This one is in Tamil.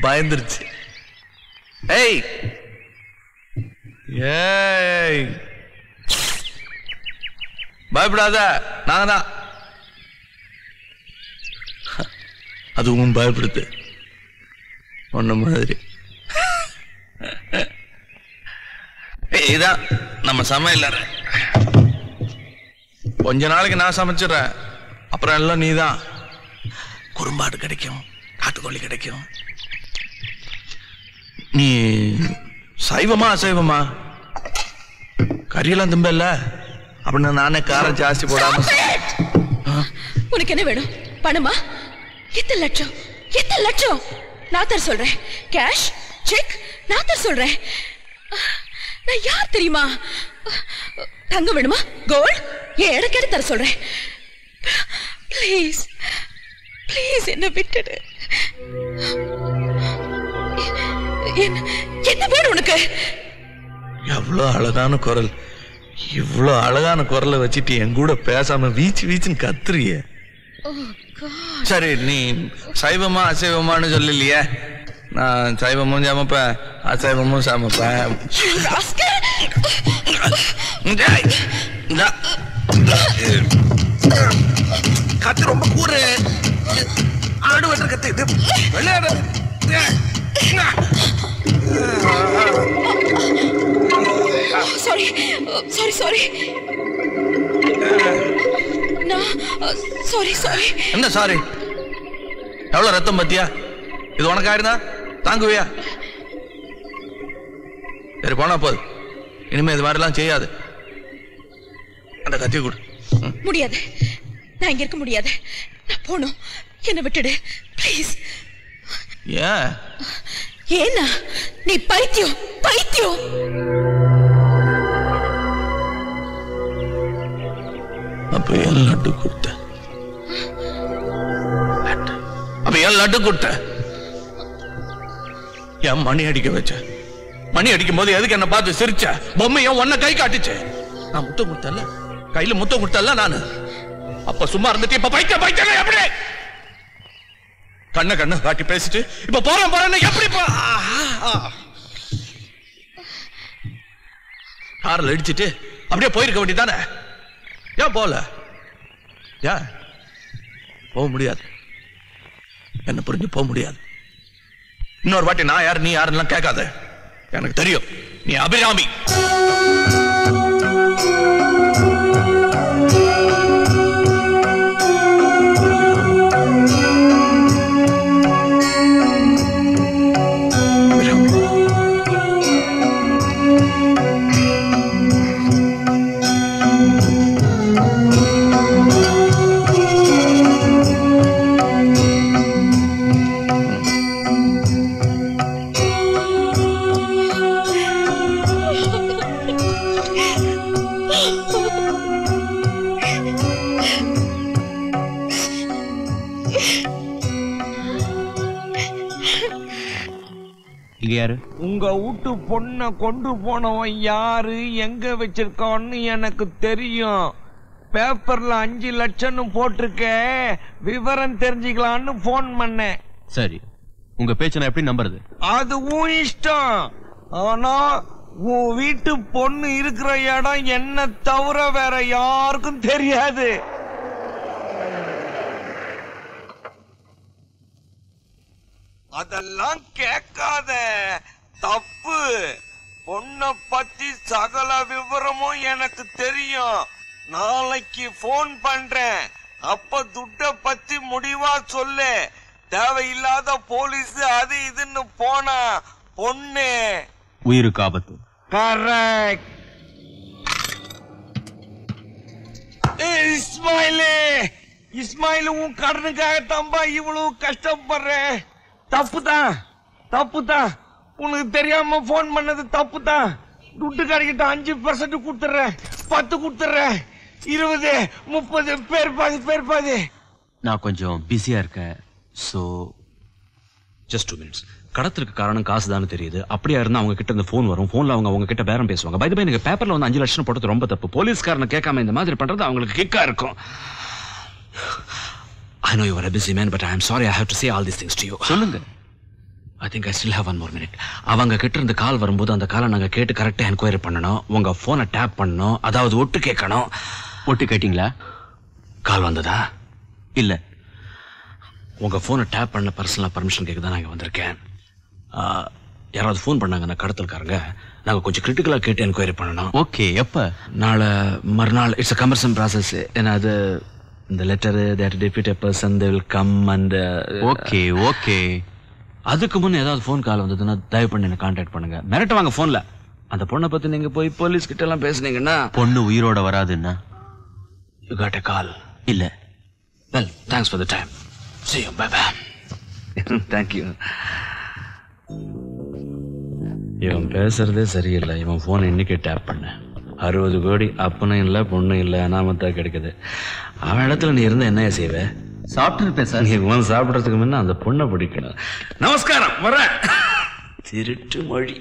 பயந்துருச்சு. ஏய் ஏய் பயப்படாத, நாங்க தான். அதுவும் பயப்படுது ஒன்ன மாதிரி. இதான் நம்ம சமையல். கொஞ்ச நாளைக்கு நான் சமைச்சிடறேன், அப்புறம் எல்லாம் நீதான். குறும்பாடு கிடைக்கும், காட்டுக்கோழி கிடைக்கும். நீ சைவமா அசைவமா? கறியெல்லாம் திம்பல்ல? அப்படின்னா நானே காரம் ஜாஸ்தி போடாம. உனக்கு என்ன வேணும்? பணமா? எத்தனை லட்சம்? எத்தனை லட்சம்? நான் தர சொல்றேன். கேஷ், செக், நான் தர சொல்றேன். நான் யார் தெரியுமா? தங்க வேணுமா? கோல்ட்? என் இடக்கேட தர சொல்றேன். ப்ளீஸ் ப்ளீஸ் என்ன விட்டுடு. என்ன வேணும் உனக்கு? எவ்வளவு அழகான குரல், இவ்வளவு அழகான குரலை வச்சுட்டு என் கூட பேசாம வீச்சு வீச்சுன்னு கத்துறிய. சரி, நீ சைவமா அசைவமானு சொல்லலையே. நான் சைவமும் சமைப்பேன், அசைவமும் சமைப்பேன். கத்து ரொம்ப கூறு. ஆடு வெட்டுற கத்து இது விளையாட. Sorry sorry sorry. Sorry sorry. என்ன சாரி? எவ்வளவு ரத்தம் பத்தியா? இது உனக்கு ஆயிருந்தா தாங்குவியா? சரி, போனா போது. இனிமே இது மாதிரிலாம் செய்யாது. அந்த கத்திய கொடு. முடியாது, நான் இங்க இருக்க முடியாது. நான் போணும், என்ன விட்டுடு ப்ளீஸ். ஏன்? ஏன்னா நீ பைத்தியம், பைத்தியம். அப்ப ஏன் லட்டு கொடுத்த? அப்ப ஏன் லட்டு கொடுத்த? ஏன் மணி அடிக்க வச்ச? மணி அடிக்கும் போது எதுக்கு என்ன பார்த்து சிரிச்ச? பொம்மை ஏன் உன்ன கை காட்டுச்சு? நான் முத்தம் கொடுத்தல, கையில முத்தம் கொடுத்தல நானு. அப்ப சும்மா இருந்துட்டு இப்ப பைக்க பைக்க எப்படி கண்ண கண்ண காட்டி பேசிட்டு இப்ப போறேன் போறேன்னு எப்படி? காரில் அடிச்சுட்டு அப்படியே போயிருக்க வேண்டியதானே? ஏன் போல? ஏன் போக முடியாது? என்ன புரிஞ்சு போக முடியாது. இன்னொரு வாட்டி நான் யாரு நீ யாருன்னு கேட்காத. எனக்கு தெரியும் நீ அபிராமி. உங்க வீட்டு பொண்ண கொண்டு போனவன் யாரு, எங்க வச்சிருக்கான்னு எனக்கு தெரியும். பேப்பர்ல 5 லட்சம்னு போட்டிருக்க, விவரம் தெரிஞ்சுக்கலான்னு போன் பண்ணேன். சரி, உங்க பேச்ச நான் எப்படி நம்புறது? அது உன் இஷ்டம். ஆனா உன் வீட்டு பொண்ணு இருக்கிற இடம் என்ன தவிர வேற யாருக்கும் தெரியாது. அதெல்லாம் கேட்காத, தப்பு. பொண்ண பத்தி சகல விவரமும் எனக்கு தெரியும். நாளைக்கு போன் பண்றேன், அப்ப துட்ட பத்தி முடிவா சொல்லு. தேவையில்லாத போலீஸ் அது இதுன்னு போனா பொண்ணு உயிருக்கு ஆபத்து. கரெக்ட். இஸ்மாயிலே, இஸ்மாயில் உன் கடனுக்காக தம்பா இவ்வளவு கஷ்டப்படுறேன். தப்புதான், தப்புதான். உனக்கு தெரியாம போன் பண்ணது தப்புதான். துட்டு கிடைக்கிட்ட 5% கொடுத்துறேன், 10 கொடுத்துறேன், 20, 30 பேர் பாதி. நான் கொஞ்சம் பிஸியா இருக்கேன். So just 2 minutes. கடத்துக்கு காரணம் காசுதான் தெரியுது. அப்படியா இருந்தா அவங்க கிட்ட இருந்து போன் வரும். போன்ல அவங்க கிட்ட பேரம் பேசுவாங்க. பை தி பை, நீங்க பேப்பர்ல வந்து 5 லட்சம் போட்டது ரொம்ப தப்பு. போலீஸ்காரனை கேட்காம இந்த மாதிரி பண்றது அவங்களுக்கு கிக்கா இருக்கும். I know you are a busy man, but I am sorry I have to say all these things to you. சொல்லுங்க. I think I still have one more minute. அவங்க கிட்ட இருந்து கால் வரும்போது அந்த காலை நாங்க கேட்டு கரெக்டா என்கொயரி பண்ணணும். உங்க போனை டேப் பண்ணணும், அதாவது ஒட்டு கேட்கணும். ஒட்டு கேட்டீங்களா? கால் வந்ததா? இல்ல. உங்க போனை டேப் பண்ண பர்சனலா பர்மிஷன் கேட்க தான் நாங்க வந்திருக்கேன். யாராவது ஃபோன் பண்ணாங்கன்னா கடத்தல்காரங்க, நாங்க கொஞ்சம் கிரிட்டிக்கலா கேட்டு என்கொயரி பண்ணணும். ஓகே, எப்ப? நாளை மறுநாள். It's a commercial process. ஏன்னா அது இந்த letter that defeated person they will come and okay okay. அதுக்கு முன்ன ஏதாவது ஃபோன் கால் வந்ததுன்னா தயவு பண்ணி என்ன கான்டாக்ட் பண்ணுங்க. மிரட்ட வாங்க ஃபோன்ல. அந்த பொண்ணை பத்தி நீங்க போய் போலீஸ் கிட்ட எல்லாம் பேசுனீங்கன்னா பொண்ணு உயிரோட வராதுன்னா? you got a call. இல்ல. Well, thanks for the time. See you. Bye bye. Thank you. இவன் பேசுறதே சரியில்லை. இவன் போன் இன்னைக்கு டேப் பண்ண 60 கோடி அப்பனும் இல்லை பொண்ணும் இல்லை, அனாமத்தா கிடைக்குது. அவன் இடத்துல நீ இருந்தா என்ன செய்வே? சாப்பிட்டு இருப்பேன் சார். நீ இவன் சாப்பிடறதுக்கு முன்ன அந்த பொண்ணை பிடிக்கணும். நமஸ்காரம், வர திருட்டு மொழி.